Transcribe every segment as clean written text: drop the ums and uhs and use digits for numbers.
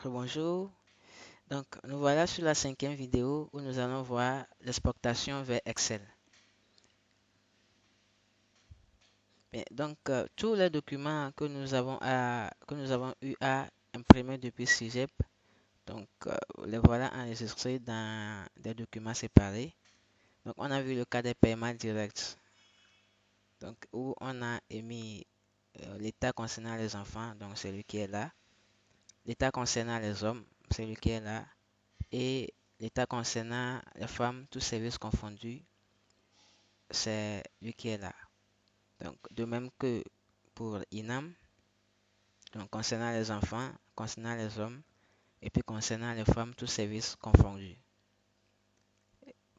Rebonjour. Donc, nous voilà sur la cinquième vidéo où nous allons voir l'exportation vers Excel. Bien, donc, tous les documents que nous avons eu à imprimer depuis Cégep, donc, les voilà enregistrés dans des documents séparés. Donc, on a vu le cas des paiements directs, donc, où on a émis l'état concernant les enfants, donc celui qui est là, l'état concernant les hommes, celui qui est là, et l'état concernant les femmes, tous services confondus, c'est lui qui est là. Donc, de même que pour INAM, donc concernant les enfants, concernant les hommes, et puis concernant les femmes, tous services confondus.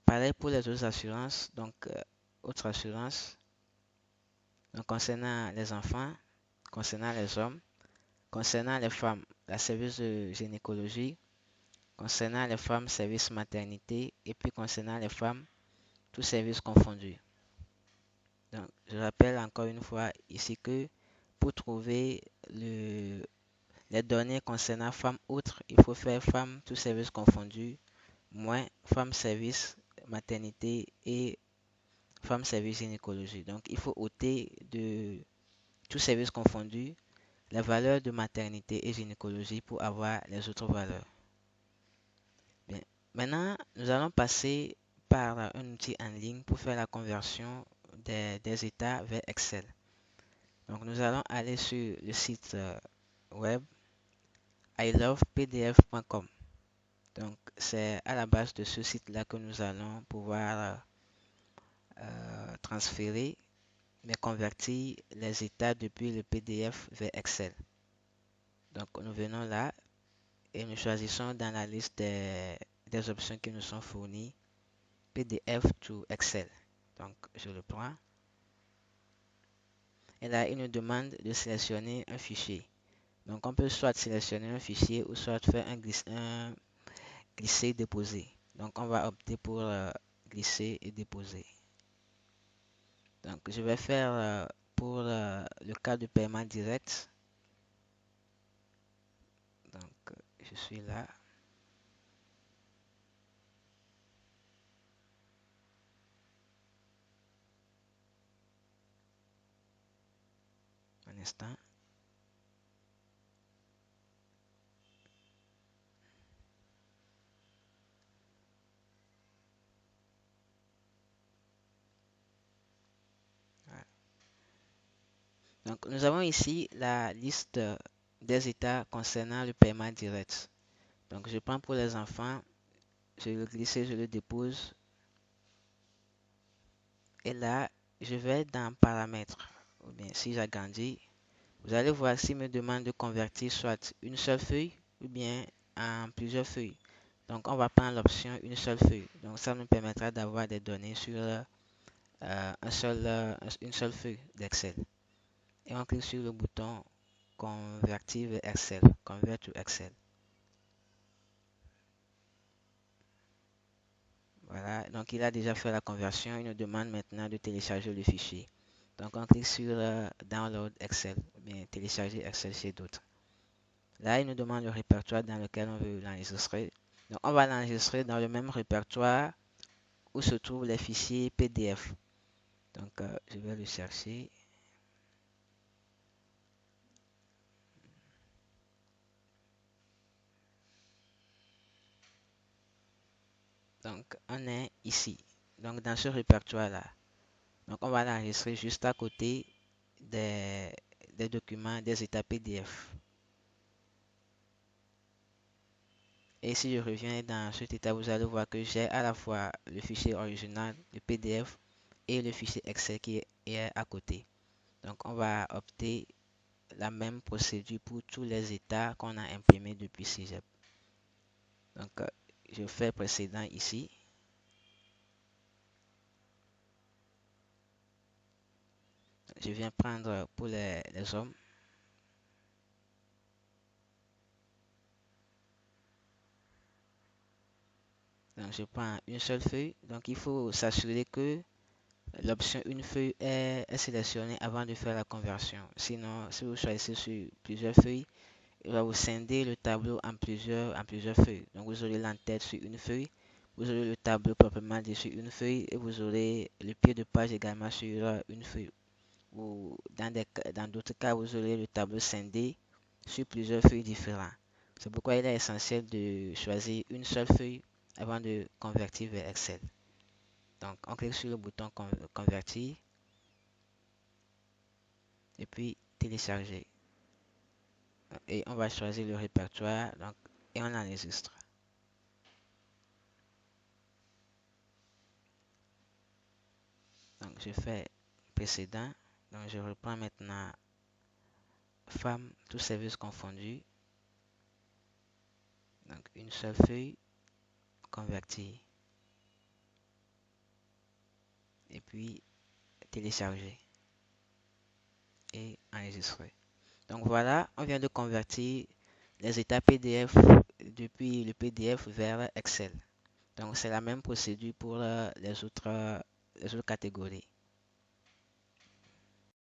Pareil pour les autres assurances, donc autres assurances, donc concernant les enfants, concernant les hommes, concernant les femmes, la service de gynécologie, concernant les femmes, service maternité, et puis concernant les femmes, tous services confondus. Donc, je rappelle encore une fois ici que pour trouver les données concernant femmes outre, il faut faire femmes tous services confondus, moins femmes service maternité et femmes service gynécologie. Donc, il faut ôter de tous services confondus la valeur de maternité et gynécologie pour avoir les autres valeurs. Bien. Maintenant, nous allons passer par un outil en ligne pour faire la conversion des états vers Excel. Donc, nous allons aller sur le site web ilovepdf.com. Donc, c'est à la base de ce site-là que nous allons pouvoir transférer, mais convertir les états depuis le PDF vers Excel. Donc, nous venons là et nous choisissons dans la liste des options qui nous sont fournies PDF to Excel. Donc, je le prends. Et là, il nous demande de sélectionner un fichier. Donc, on peut soit sélectionner un fichier ou soit faire un glisser-déposer. Donc, on va opter pour glisser et déposer. Donc, je vais faire pour le cas de paiement direct. Donc, je suis là. Un instant. Voilà. Donc, nous avons ici la liste des états concernant le paiement direct. Donc, je prends pour les enfants, je le glisse, je le dépose. Et là, je vais dans paramètres. Ou bien, si j'agrandis, vous allez voir s'il me demande de convertir soit une seule feuille ou bien en plusieurs feuilles. Donc, on va prendre l'option une seule feuille. Donc, ça nous permettra d'avoir des données sur une seule feuille d'Excel. Et on clique sur le bouton Convertir vers Excel, Convert to Excel. Voilà, donc il a déjà fait la conversion. Il nous demande maintenant de télécharger le fichier. Donc, on clique sur Download Excel, ou bien télécharger Excel chez d'autres. Là, il nous demande le répertoire dans lequel on veut l'enregistrer. Donc, on va l'enregistrer dans le même répertoire où se trouvent les fichiers PDF. Donc, je vais le chercher. Donc, on est ici. Donc, dans ce répertoire-là. Donc, on va l'enregistrer juste à côté des, des documents, des états PDF. Et si je reviens dans cet état, vous allez voir que j'ai à la fois le fichier original, le PDF, et le fichier Excel qui est à côté. Donc, on va opter la même procédure pour tous les états qu'on a imprimés depuis Cégep. Donc, je fais précédent ici. Je viens prendre pour les hommes. Donc, je prends une seule feuille. Donc, il faut s'assurer que l'option une feuille est sélectionnée avant de faire la conversion. Sinon, si vous choisissez sur plusieurs feuilles, va vous scinder le tableau en plusieurs feuilles. Donc vous aurez l'entête sur une feuille, vous aurez le tableau proprement dit sur une feuille et vous aurez le pied de page également sur une feuille. Ou dans d'autres cas, vous aurez le tableau scindé sur plusieurs feuilles différentes. C'est pourquoi il est essentiel de choisir une seule feuille avant de convertir vers Excel. Donc on clique sur le bouton convertir et puis télécharger. Et on va choisir le répertoire donc, et on enregistre. Donc je fais précédent. Donc je reprends maintenant femmes, tous services confondus. Donc une seule feuille, convertir. Et puis télécharger et enregistrer. Donc voilà, on vient de convertir les états PDF depuis le PDF vers Excel. Donc c'est la même procédure pour les autres catégories.